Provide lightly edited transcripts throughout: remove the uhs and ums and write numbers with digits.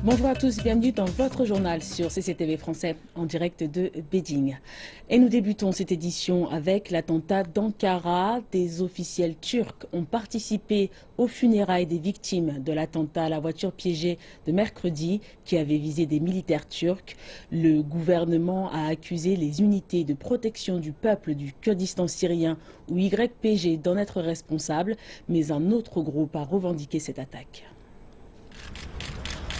Bonjour à tous, bienvenue dans votre journal sur CCTV français en direct de Beijing. Et nous débutons cette édition avec l'attentat d'Ankara. Des officiels turcs ont participé aux funérailles des victimes de l'attentat à la voiture piégée de mercredi qui avait visé des militaires turcs. Le gouvernement a accusé les unités de protection du peuple du Kurdistan syrien ou YPG d'en être responsables, mais un autre groupe a revendiqué cette attaque.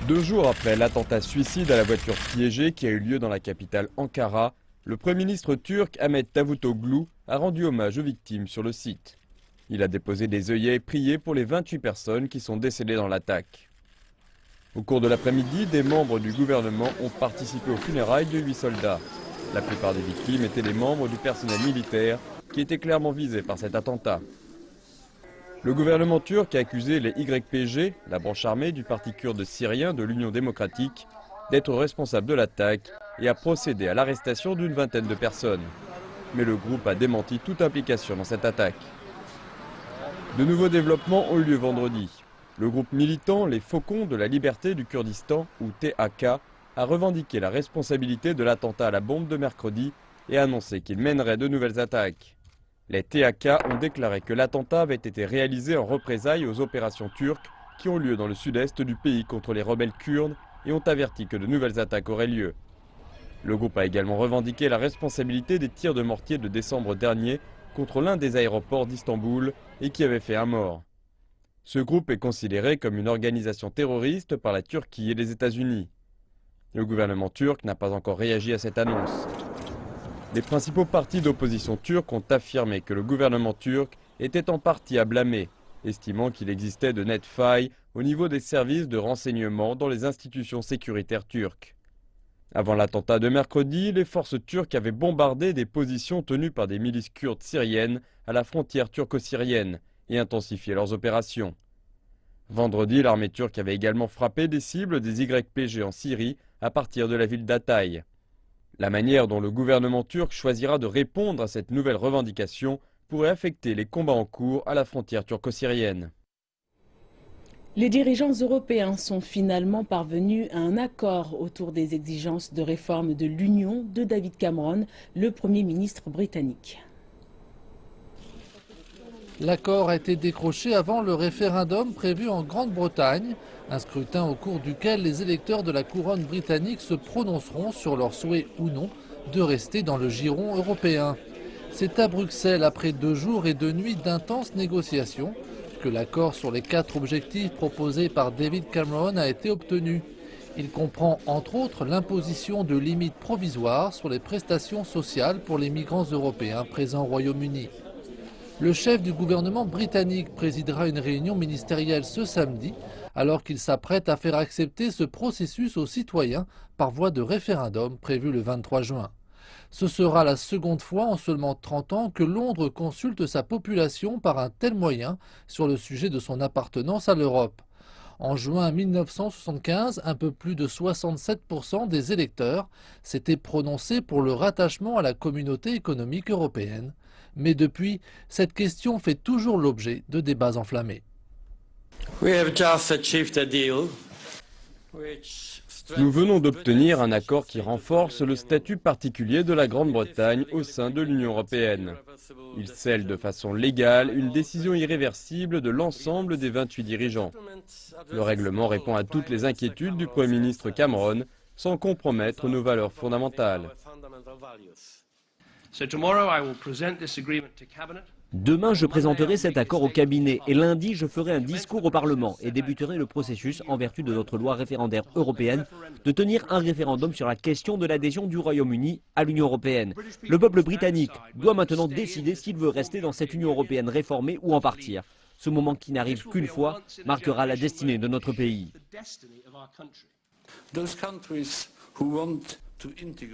2 jours après l'attentat suicide à la voiture piégée qui a eu lieu dans la capitale Ankara, le Premier ministre turc Ahmet Davutoglu a rendu hommage aux victimes sur le site. Il a déposé des œillets et prié pour les 28 personnes qui sont décédées dans l'attaque. Au cours de l'après-midi, des membres du gouvernement ont participé aux funérailles de 8 soldats. La plupart des victimes étaient des membres du personnel militaire qui étaient clairement visés par cet attentat. Le gouvernement turc a accusé les YPG, la branche armée du parti kurde syrien de l'Union démocratique, d'être responsable de l'attaque et a procédé à l'arrestation d'une vingtaine de personnes. Mais le groupe a démenti toute implication dans cette attaque. De nouveaux développements ont eu lieu vendredi. Le groupe militant Les Faucons de la Liberté du Kurdistan, ou TAK, a revendiqué la responsabilité de l'attentat à la bombe de mercredi et a annoncé qu'il mènerait de nouvelles attaques. Les TAK ont déclaré que l'attentat avait été réalisé en représailles aux opérations turques qui ont lieu dans le sud-est du pays contre les rebelles kurdes et ont averti que de nouvelles attaques auraient lieu. Le groupe a également revendiqué la responsabilité des tirs de mortier de décembre dernier contre l'un des aéroports d'Istanbul et qui avait fait un mort. Ce groupe est considéré comme une organisation terroriste par la Turquie et les États-Unis. Le gouvernement turc n'a pas encore réagi à cette annonce. Les principaux partis d'opposition turcs ont affirmé que le gouvernement turc était en partie à blâmer, estimant qu'il existait de nettes failles au niveau des services de renseignement dans les institutions sécuritaires turques. Avant l'attentat de mercredi, les forces turques avaient bombardé des positions tenues par des milices kurdes syriennes à la frontière turco-syrienne et intensifié leurs opérations. Vendredi, l'armée turque avait également frappé des cibles des YPG en Syrie à partir de la ville d'Hatay. La manière dont le gouvernement turc choisira de répondre à cette nouvelle revendication pourrait affecter les combats en cours à la frontière turco-syrienne. Les dirigeants européens sont finalement parvenus à un accord autour des exigences de réforme de l'Union de David Cameron, le Premier ministre britannique. L'accord a été décroché avant le référendum prévu en Grande-Bretagne, un scrutin au cours duquel les électeurs de la couronne britannique se prononceront sur leur souhait ou non de rester dans le giron européen. C'est à Bruxelles, après 2 jours et 2 nuits d'intenses négociations, que l'accord sur les 4 objectifs proposés par David Cameron a été obtenu. Il comprend entre autres l'imposition de limites provisoires sur les prestations sociales pour les migrants européens présents au Royaume-Uni. Le chef du gouvernement britannique présidera une réunion ministérielle ce samedi, alors qu'il s'apprête à faire accepter ce processus aux citoyens par voie de référendum prévu le 23 juin. Ce sera la seconde fois en seulement 30 ans que Londres consulte sa population par un tel moyen sur le sujet de son appartenance à l'Europe. En juin 1975, un peu plus de 67% des électeurs s'étaient prononcés pour le rattachement à la communauté économique européenne. Mais depuis, cette question fait toujours l'objet de débats enflammés. Nous venons d'obtenir un accord qui renforce le statut particulier de la Grande-Bretagne au sein de l'Union européenne. Il scelle de façon légale une décision irréversible de l'ensemble des 28 dirigeants. Le règlement répond à toutes les inquiétudes du Premier ministre Cameron sans compromettre nos valeurs fondamentales. Demain, je présenterai cet accord au cabinet et lundi, je ferai un discours au Parlement et débuterai le processus, en vertu de notre loi référendaire européenne, de tenir un référendum sur la question de l'adhésion du Royaume-Uni à l'Union européenne. Le peuple britannique doit maintenant décider s'il veut rester dans cette Union européenne réformée ou en partir. Ce moment qui n'arrive qu'une fois marquera la destinée de notre pays.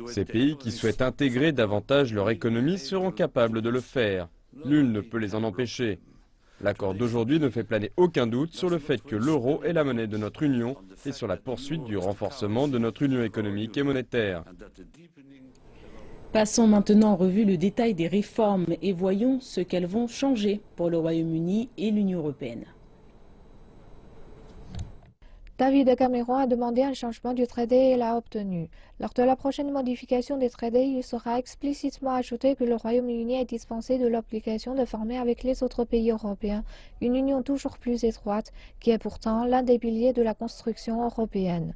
Ces pays qui souhaitent intégrer davantage leur économie seront capables de le faire. Nul ne peut les en empêcher. L'accord d'aujourd'hui ne fait planer aucun doute sur le fait que l'euro est la monnaie de notre Union et sur la poursuite du renforcement de notre Union économique et monétaire. Passons maintenant en revue le détail des réformes et voyons ce qu'elles vont changer pour le Royaume-Uni et l'Union européenne. David Cameron a demandé un changement du traité et l'a obtenu. Lors de la prochaine modification des traités, il sera explicitement ajouté que le Royaume-Uni est dispensé de l'obligation de former avec les autres pays européens une union toujours plus étroite, qui est pourtant l'un des piliers de la construction européenne.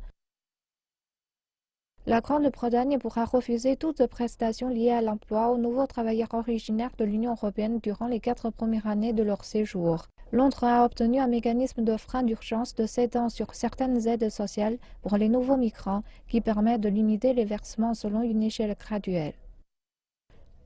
La Grande-Bretagne pourra refuser toute prestation liée à l'emploi aux nouveaux travailleurs originaires de l'Union européenne durant les 4 premières années de leur séjour. Londres a obtenu un mécanisme de frein d'urgence de 7 ans sur certaines aides sociales pour les nouveaux migrants qui permet de limiter les versements selon une échelle graduelle.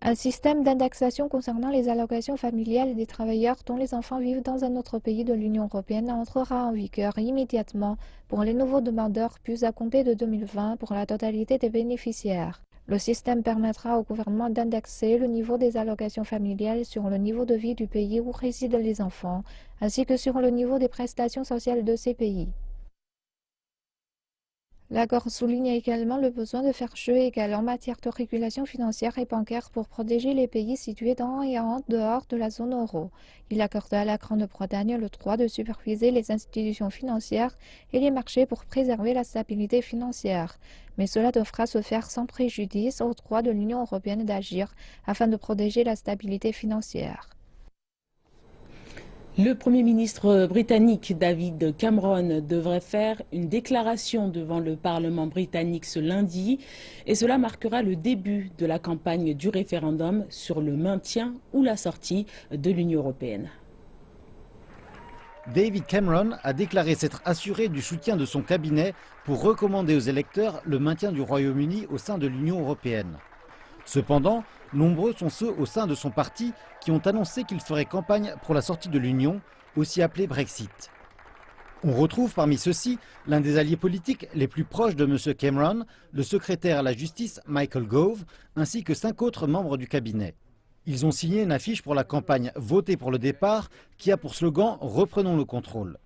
Un système d'indexation concernant les allocations familiales des travailleurs dont les enfants vivent dans un autre pays de l'Union européenne entrera en vigueur immédiatement pour les nouveaux demandeurs, puis à compter de 2020 pour la totalité des bénéficiaires. Le système permettra au gouvernement d'indexer le niveau des allocations familiales sur le niveau de vie du pays où résident les enfants, ainsi que sur le niveau des prestations sociales de ces pays. L'accord souligne également le besoin de faire jeu égal en matière de régulation financière et bancaire pour protéger les pays situés dans et en dehors de la zone euro. Il accorde à la Grande-Bretagne le droit de superviser les institutions financières et les marchés pour préserver la stabilité financière. Mais cela devra se faire sans préjudice au droit de l'Union européenne d'agir afin de protéger la stabilité financière. Le Premier ministre britannique David Cameron devrait faire une déclaration devant le Parlement britannique ce lundi et cela marquera le début de la campagne du référendum sur le maintien ou la sortie de l'Union européenne. David Cameron a déclaré s'être assuré du soutien de son cabinet pour recommander aux électeurs le maintien du Royaume-Uni au sein de l'Union européenne. Cependant, nombreux sont ceux au sein de son parti qui ont annoncé qu'il ferait campagne pour la sortie de l'Union, aussi appelée Brexit. On retrouve parmi ceux-ci l'un des alliés politiques les plus proches de M. Cameron, le secrétaire à la justice Michael Gove, ainsi que 5 autres membres du cabinet. Ils ont signé une affiche pour la campagne « Votez pour le départ » qui a pour slogan « Reprenons le contrôle ».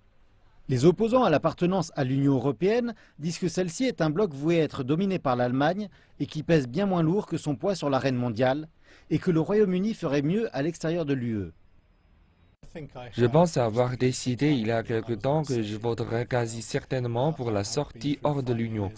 Les opposants à l'appartenance à l'Union européenne disent que celle-ci est un bloc voué à être dominé par l'Allemagne et qui pèse bien moins lourd que son poids sur l'arène mondiale et que le Royaume-Uni ferait mieux à l'extérieur de l'UE. Je pense avoir décidé il y a quelque temps que je voterai quasi certainement pour la sortie hors de l'Union.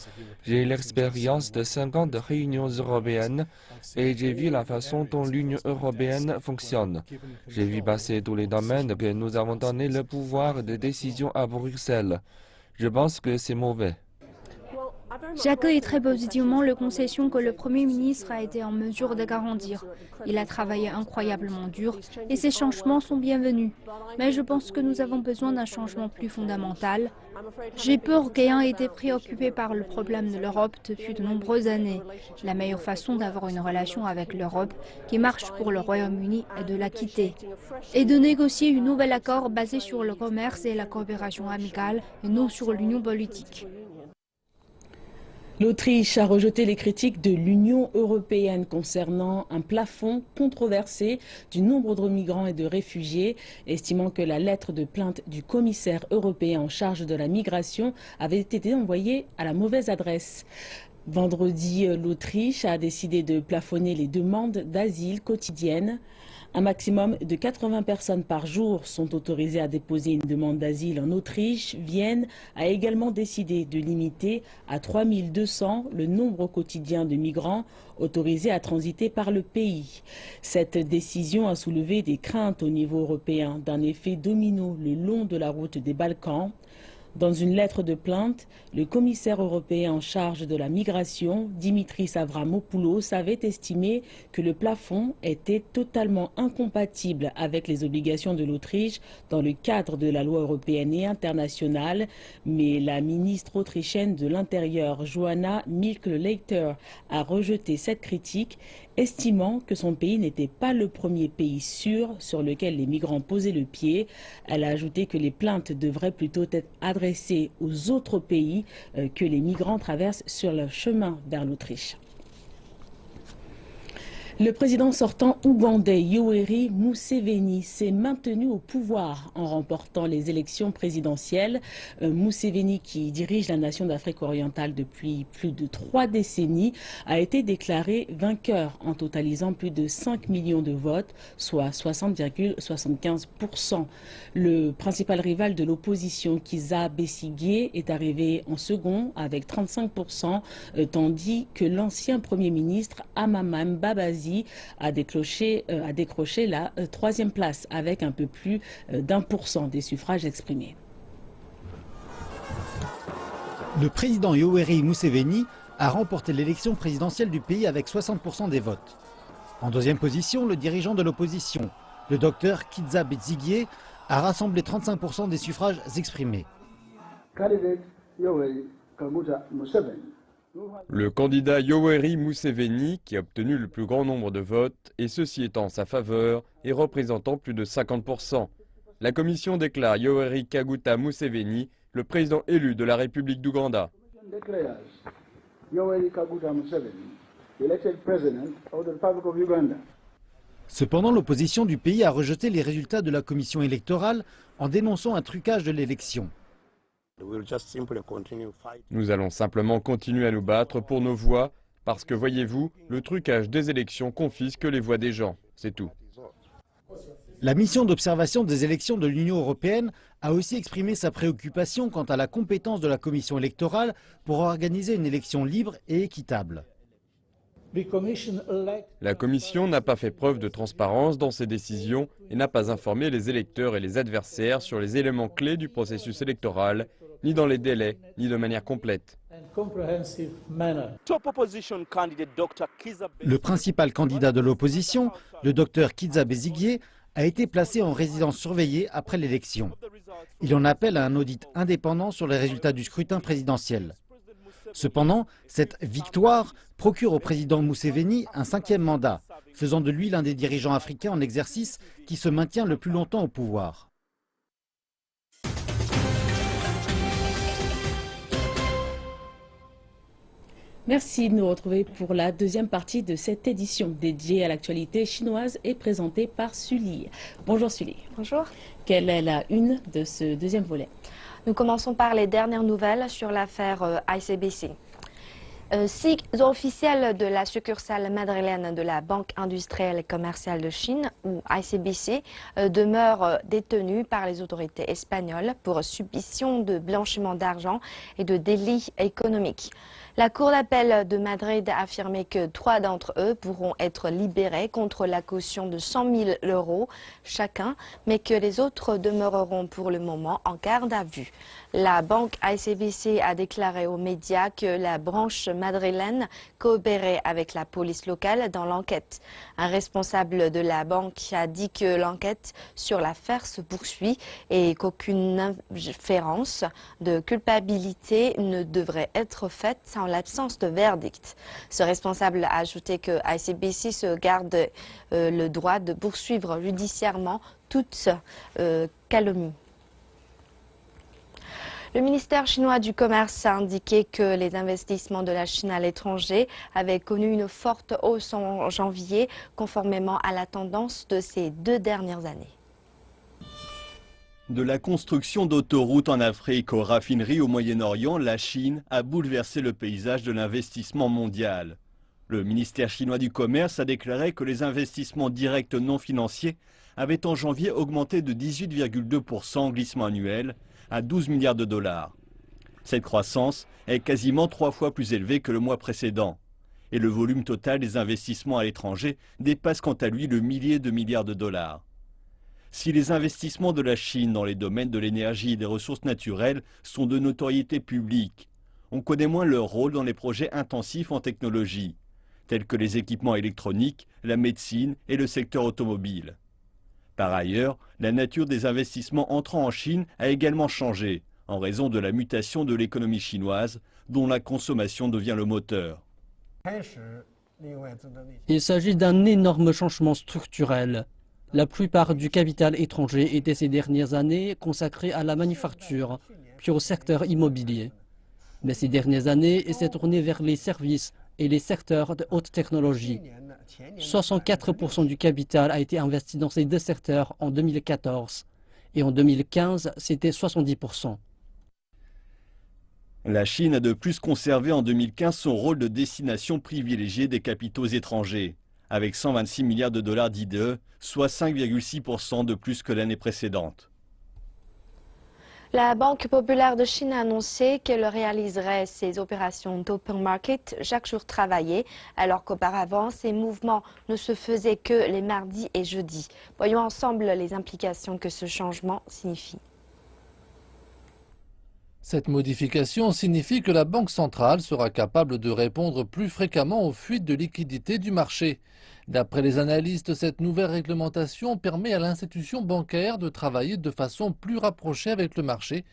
J'ai l'expérience de 5 ans de réunions européennes et j'ai vu la façon dont l'Union européenne fonctionne. J'ai vu passer tous les domaines que nous avons donné le pouvoir de décision à Bruxelles. Je pense que c'est mauvais. J'accueille très positivement les concessions que le Premier ministre a été en mesure de garantir. Il a travaillé incroyablement dur et ces changements sont bienvenus. Mais je pense que nous avons besoin d'un changement plus fondamental. J'ai peur qu'ayant été préoccupé par le problème de l'Europe depuis de nombreuses années, la meilleure façon d'avoir une relation avec l'Europe qui marche pour le Royaume-Uni est de la quitter et de négocier un nouvel accord basé sur le commerce et la coopération amicale et non sur l'union politique. L'Autriche a rejeté les critiques de l'Union européenne concernant un plafond controversé du nombre de migrants et de réfugiés, estimant que la lettre de plainte du commissaire européen en charge de la migration avait été envoyée à la mauvaise adresse. Vendredi, l'Autriche a décidé de plafonner les demandes d'asile quotidiennes. Un maximum de 80 personnes par jour sont autorisées à déposer une demande d'asile en Autriche. Vienne a également décidé de limiter à 3200 le nombre quotidien de migrants autorisés à transiter par le pays. Cette décision a soulevé des craintes au niveau européen d'un effet domino le long de la route des Balkans. Dans une lettre de plainte, le commissaire européen en charge de la migration, Dimitris Avramopoulos, avait estimé que le plafond était totalement incompatible avec les obligations de l'Autriche dans le cadre de la loi européenne et internationale. Mais la ministre autrichienne de l'Intérieur, Johanna Mikl-Leitner, a rejeté cette critique, estimant que son pays n'était pas le premier pays sûr sur lequel les migrants posaient le pied. Elle a ajouté que les plaintes devraient plutôt être adressées aux autres pays que les migrants traversent sur leur chemin vers l'Autriche. Le président sortant ougandais Yoweri Museveni s'est maintenu au pouvoir en remportant les élections présidentielles. Museveni, qui dirige la nation d'Afrique orientale depuis plus de 3 décennies, a été déclaré vainqueur en totalisant plus de 5 millions de votes, soit 60,75%. Le principal rival de l'opposition, Kizza Besigye, est arrivé en second avec 35%, tandis que l'ancien Premier ministre Amama Mbabazi a décroché la 3e place avec un peu plus d'1% des suffrages exprimés. Le président Yoweri Museveni a remporté l'élection présidentielle du pays avec 60% des votes. En deuxième position, le dirigeant de l'opposition, le docteur Kizza Besigye, a rassemblé 35% des suffrages exprimés. Le candidat Yoweri Museveni, qui a obtenu le plus grand nombre de votes, et ceci étant en sa faveur, et représentant plus de 50%. La commission déclare Yoweri Kaguta Museveni le président élu de la République d'Ouganda. Cependant, l'opposition du pays a rejeté les résultats de la commission électorale en dénonçant un trucage de l'élection. Nous allons simplement continuer à nous battre pour nos voix, parce que voyez-vous, le trucage des élections confisque les voix des gens, c'est tout. La mission d'observation des élections de l'Union européenne a aussi exprimé sa préoccupation quant à la compétence de la commission électorale pour organiser une élection libre et équitable. La commission n'a pas fait preuve de transparence dans ses décisions et n'a pas informé les électeurs et les adversaires sur les éléments clés du processus électoral, ni dans les délais, ni de manière complète. Le principal candidat de l'opposition, le docteur Kizza Besigye, a été placé en résidence surveillée après l'élection. Il en appelle à un audit indépendant sur les résultats du scrutin présidentiel. Cependant, cette victoire procure au président Museveni un 5e mandat, faisant de lui l'un des dirigeants africains en exercice qui se maintient le plus longtemps au pouvoir. Merci de nous retrouver pour la deuxième partie de cette édition dédiée à l'actualité chinoise et présentée par Sully. Bonjour Sully. Bonjour. Quelle est la une de ce deuxième volet? Nous commençons par les dernières nouvelles sur l'affaire ICBC. 6 officiels de la succursale madrilène de la Banque industrielle et commerciale de Chine, ou ICBC, demeurent détenus par les autorités espagnoles pour suspicion de blanchiment d'argent et de délits économiques. La Cour d'appel de Madrid a affirmé que 3 d'entre eux pourront être libérés contre la caution de 100 000 € chacun, mais que les autres demeureront pour le moment en garde à vue. La banque ICBC a déclaré aux médias que la branche madrilène coopérait avec la police locale dans l'enquête. Un responsable de la banque a dit que l'enquête sur l'affaire se poursuit et qu'aucune inférence de culpabilité ne devrait être faite en l'absence de verdict. Ce responsable a ajouté que ICBC se garde le droit de poursuivre judiciairement toute calomnie. Le ministère chinois du Commerce a indiqué que les investissements de la Chine à l'étranger avaient connu une forte hausse en janvier, conformément à la tendance de ces 2 dernières années. De la construction d'autoroutes en Afrique aux raffineries au Moyen-Orient, la Chine a bouleversé le paysage de l'investissement mondial. Le ministère chinois du Commerce a déclaré que les investissements directs non financiers avaient en janvier augmenté de 18,2% en glissement annuel à 12 milliards de dollars. Cette croissance est quasiment 3 fois plus élevée que le mois précédent. Et le volume total des investissements à l'étranger dépasse quant à lui le millier de milliards de dollars. Si les investissements de la Chine dans les domaines de l'énergie et des ressources naturelles sont de notoriété publique, on connaît moins leur rôle dans les projets intensifs en technologie, tels que les équipements électroniques, la médecine et le secteur automobile. Par ailleurs, la nature des investissements entrant en Chine a également changé, en raison de la mutation de l'économie chinoise, dont la consommation devient le moteur. Il s'agit d'un énorme changement structurel. La plupart du capital étranger était ces dernières années consacré à la manufacture, puis au secteur immobilier. Mais ces dernières années, il s'est tourné vers les services et les secteurs de haute technologie. 64% du capital a été investi dans ces deux secteurs en 2014 et en 2015, c'était 70%. La Chine a de plus conservé en 2015 son rôle de destination privilégiée des capitaux étrangers, avec 126 milliards de dollars d'IDE, soit 5,6% de plus que l'année précédente. La Banque populaire de Chine a annoncé qu'elle réaliserait ses opérations d'open market chaque jour travaillé, alors qu'auparavant, ces mouvements ne se faisaient que les mardis et jeudis. Voyons ensemble les implications que ce changement signifie. Cette modification signifie que la Banque centrale sera capable de répondre plus fréquemment aux fuites de liquidités du marché. D'après les analystes, cette nouvelle réglementation permet à l'institution bancaire de travailler de façon plus rapprochée avec le marché.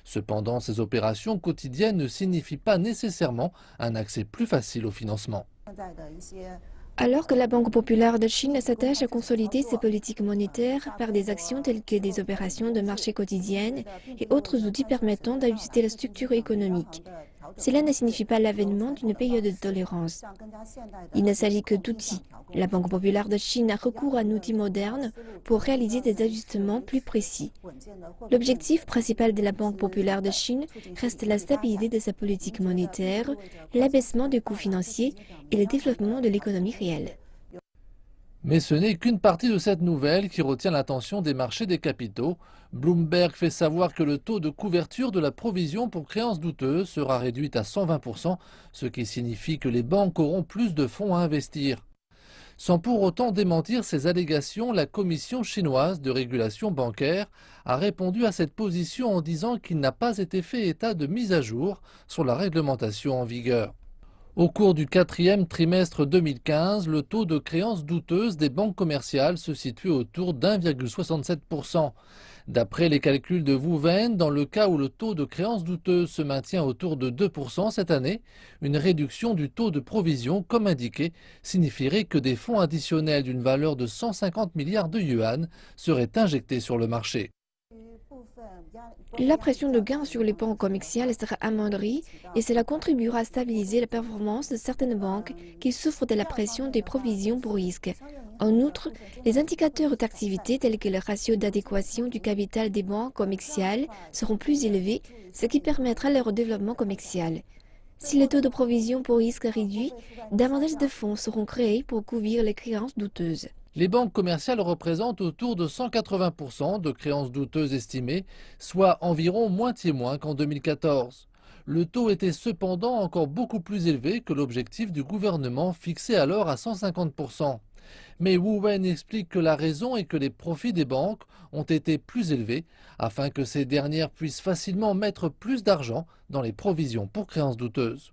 Cependant, ces opérations quotidiennes ne signifient pas nécessairement un accès plus facile au financement. Alors que la Banque populaire de Chine s'attache à consolider ses politiques monétaires par des actions telles que des opérations de marché quotidiennes et autres outils permettant d'ajuster la structure économique, cela ne signifie pas l'avènement d'une période de tolérance. Il ne s'agit que d'outils. La Banque populaire de Chine a recours à un outil moderne pour réaliser des ajustements plus précis. L'objectif principal de la Banque populaire de Chine reste la stabilité de sa politique monétaire, l'abaissement des coûts financiers et le développement de l'économie réelle. Mais ce n'est qu'une partie de cette nouvelle qui retient l'attention des marchés des capitaux. Bloomberg fait savoir que le taux de couverture de la provision pour créances douteuses sera réduit à 120%, ce qui signifie que les banques auront plus de fonds à investir. Sans pour autant démentir ces allégations, la Commission chinoise de régulation bancaire a répondu à cette position en disant qu'il n'a pas été fait état de mise à jour sur la réglementation en vigueur. Au cours du quatrième trimestre 2015, le taux de créances douteuses des banques commerciales se situe autour d'1,67%. D'après les calculs de Wouwen, dans le cas où le taux de créances douteuses se maintient autour de 2% cette année, une réduction du taux de provision, comme indiqué, signifierait que des fonds additionnels d'une valeur de 150 milliards de yuan seraient injectés sur le marché. La pression de gain sur les banques commerciales sera amoindrie et cela contribuera à stabiliser la performance de certaines banques qui souffrent de la pression des provisions pour risque. En outre, les indicateurs d'activité tels que le ratio d'adéquation du capital des banques commerciales seront plus élevés, ce qui permettra leur développement commercial. Si le taux de provision pour risque réduit, davantage de fonds seront créés pour couvrir les créances douteuses. Les banques commerciales représentent autour de 180% de créances douteuses estimées, soit environ moitié moins qu'en 2014. Le taux était cependant encore beaucoup plus élevé que l'objectif du gouvernement fixé alors à 150%. Mais Wouwen explique que la raison est que les profits des banques ont été plus élevés afin que ces dernières puissent facilement mettre plus d'argent dans les provisions pour créances douteuses.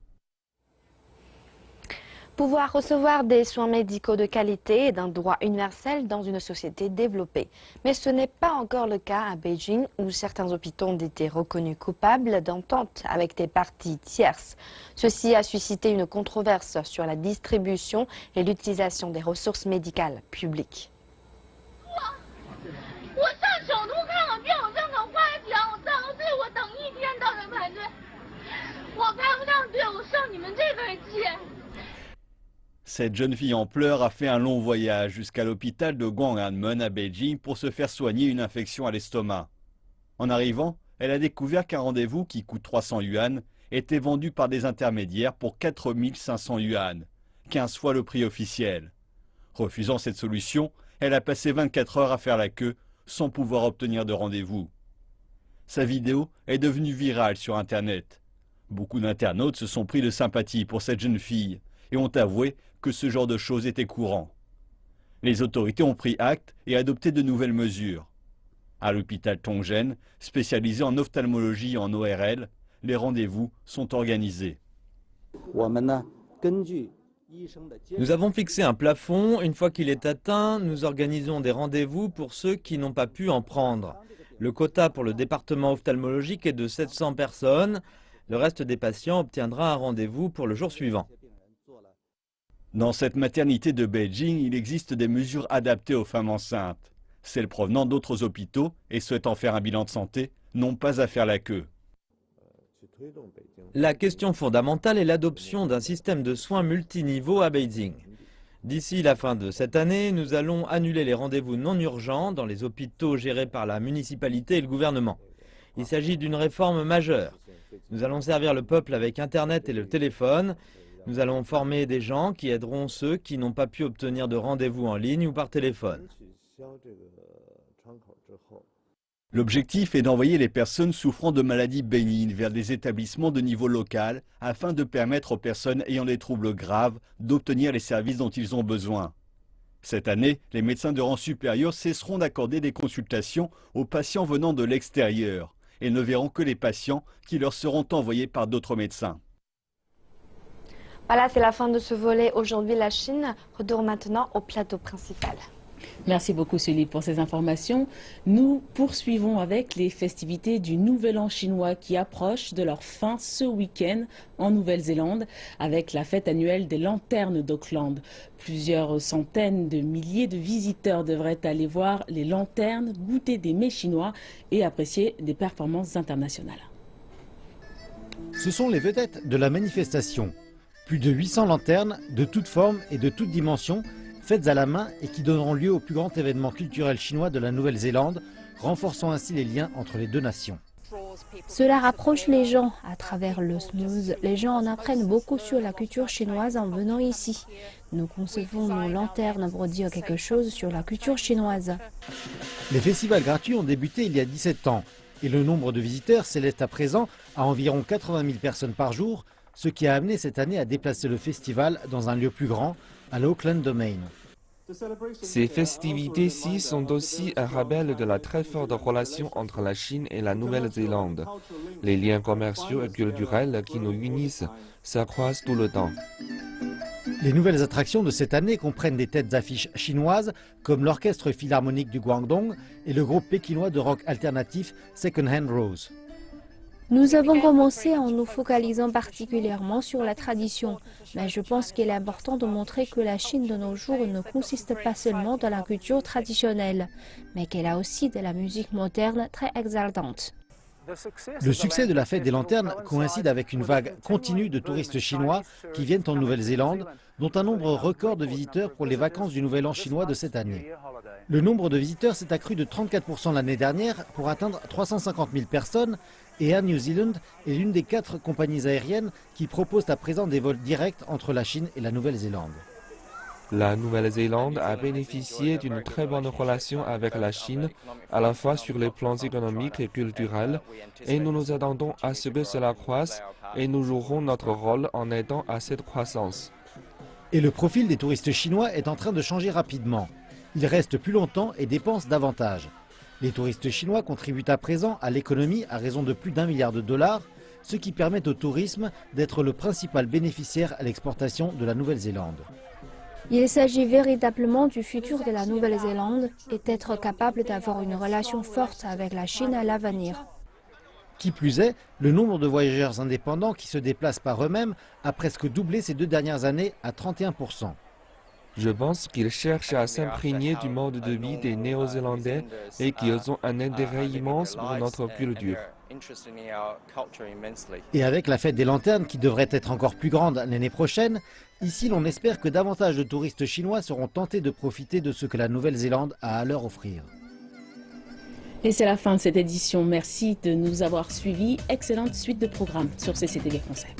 Pouvoir recevoir des soins médicaux de qualité est un droit universel dans une société développée. Mais ce n'est pas encore le cas à Beijing, où certains hôpitaux ont été reconnus coupables d'entente avec des parties tierces. Ceci a suscité une controverse sur la distribution et l'utilisation des ressources médicales publiques. Cette jeune fille en pleurs a fait un long voyage jusqu'à l'hôpital de Gwanghwamun à Beijing pour se faire soigner une infection à l'estomac. En arrivant, elle a découvert qu'un rendez-vous qui coûte 300 yuan était vendu par des intermédiaires pour 4500 yuan, 15 fois le prix officiel. Refusant cette solution, elle a passé 24 heures à faire la queue sans pouvoir obtenir de rendez-vous. Sa vidéo est devenue virale sur Internet. Beaucoup d'internautes se sont pris de sympathie pour cette jeune fille et ont avoué que ce genre de choses était courant. Les autorités ont pris acte et adopté de nouvelles mesures. À l'hôpital Tongzhen, spécialisé en ophtalmologie et en ORL, les rendez-vous sont organisés. Nous avons fixé un plafond. Une fois qu'il est atteint, nous organisons des rendez-vous pour ceux qui n'ont pas pu en prendre. Le quota pour le département ophtalmologique est de 700 personnes. Le reste des patients obtiendra un rendez-vous pour le jour suivant. Dans cette maternité de Beijing, il existe des mesures adaptées aux femmes enceintes. Celles provenant d'autres hôpitaux et souhaitant faire un bilan de santé n'ont pas à faire la queue. La question fondamentale est l'adoption d'un système de soins multiniveaux à Beijing. D'ici la fin de cette année, nous allons annuler les rendez-vous non urgents dans les hôpitaux gérés par la municipalité et le gouvernement. Il s'agit d'une réforme majeure. Nous allons servir le peuple avec Internet et le téléphone. Nous allons former des gens qui aideront ceux qui n'ont pas pu obtenir de rendez-vous en ligne ou par téléphone. L'objectif est d'envoyer les personnes souffrant de maladies bénignes vers des établissements de niveau local afin de permettre aux personnes ayant des troubles graves d'obtenir les services dont ils ont besoin. Cette année, les médecins de rang supérieur cesseront d'accorder des consultations aux patients venant de l'extérieur et ne verront que les patients qui leur seront envoyés par d'autres médecins. Voilà, c'est la fin de ce volet. Aujourd'hui, la Chine. Retour maintenant au plateau principal. Merci beaucoup Sully pour ces informations. Nous poursuivons avec les festivités du Nouvel An chinois qui approchent de leur fin ce week-end en Nouvelle-Zélande avec la fête annuelle des lanternes d'Auckland. Plusieurs centaines de milliers de visiteurs devraient aller voir les lanternes, goûter des mets chinois et apprécier des performances internationales. Ce sont les vedettes de la manifestation. Plus de 800 lanternes de toutes formes et de toutes dimensions faites à la main et qui donneront lieu au plus grand événement culturel chinois de la Nouvelle-Zélande, renforçant ainsi les liens entre les deux nations. Cela rapproche les gens. À travers le snooze, les gens en apprennent beaucoup sur la culture chinoise en venant ici. Nous concevons nos lanternes pour dire quelque chose sur la culture chinoise. Les festivals gratuits ont débuté il y a 17 ans et le nombre de visiteurs s'élève à présent à environ 80 000 personnes par jour, ce qui a amené cette année à déplacer le festival dans un lieu plus grand, à l'Auckland Domain. Ces festivités-ci sont aussi un rappel de la très forte relation entre la Chine et la Nouvelle-Zélande. Les liens commerciaux et culturels qui nous unissent s'accroissent tout le temps. Les nouvelles attractions de cette année comprennent des têtes d'affiche chinoises comme l'Orchestre Philharmonique du Guangdong et le groupe pékinois de rock alternatif Second Hand Rose. Nous avons commencé en nous focalisant particulièrement sur la tradition, mais je pense qu'il est important de montrer que la Chine de nos jours ne consiste pas seulement dans la culture traditionnelle, mais qu'elle a aussi de la musique moderne très exaltante. Le succès de la fête des lanternes coïncide avec une vague continue de touristes chinois qui viennent en Nouvelle-Zélande, dont un nombre record de visiteurs pour les vacances du Nouvel An chinois de cette année. Le nombre de visiteurs s'est accru de 34% l'année dernière pour atteindre 350 000 personnes et Air New Zealand est l'une des 4 compagnies aériennes qui proposent à présent des vols directs entre la Chine et la Nouvelle-Zélande. La Nouvelle-Zélande a bénéficié d'une très bonne relation avec la Chine, à la fois sur les plans économiques et culturels, et nous nous attendons à ce que cela croisse et nous jouerons notre rôle en aidant à cette croissance. Et le profil des touristes chinois est en train de changer rapidement. Ils restent plus longtemps et dépensent davantage. Les touristes chinois contribuent à présent à l'économie à raison de plus d'1 milliard de dollars, ce qui permet au tourisme d'être le principal bénéficiaire à l'exportation de la Nouvelle-Zélande. Il s'agit véritablement du futur de la Nouvelle-Zélande et d'être capable d'avoir une relation forte avec la Chine à l'avenir. Qui plus est, le nombre de voyageurs indépendants qui se déplacent par eux-mêmes a presque doublé ces 2 dernières années à 31%. Je pense qu'ils cherchent à s'imprégner du mode de vie des Néo-Zélandais et qu'ils ont un intérêt immense pour notre culture. Et avec la fête des lanternes qui devrait être encore plus grande l'année prochaine, ici l'on espère que davantage de touristes chinois seront tentés de profiter de ce que la Nouvelle-Zélande a à leur offrir. Et c'est la fin de cette édition. Merci de nous avoir suivis. Excellente suite de programmes sur CCTV Français.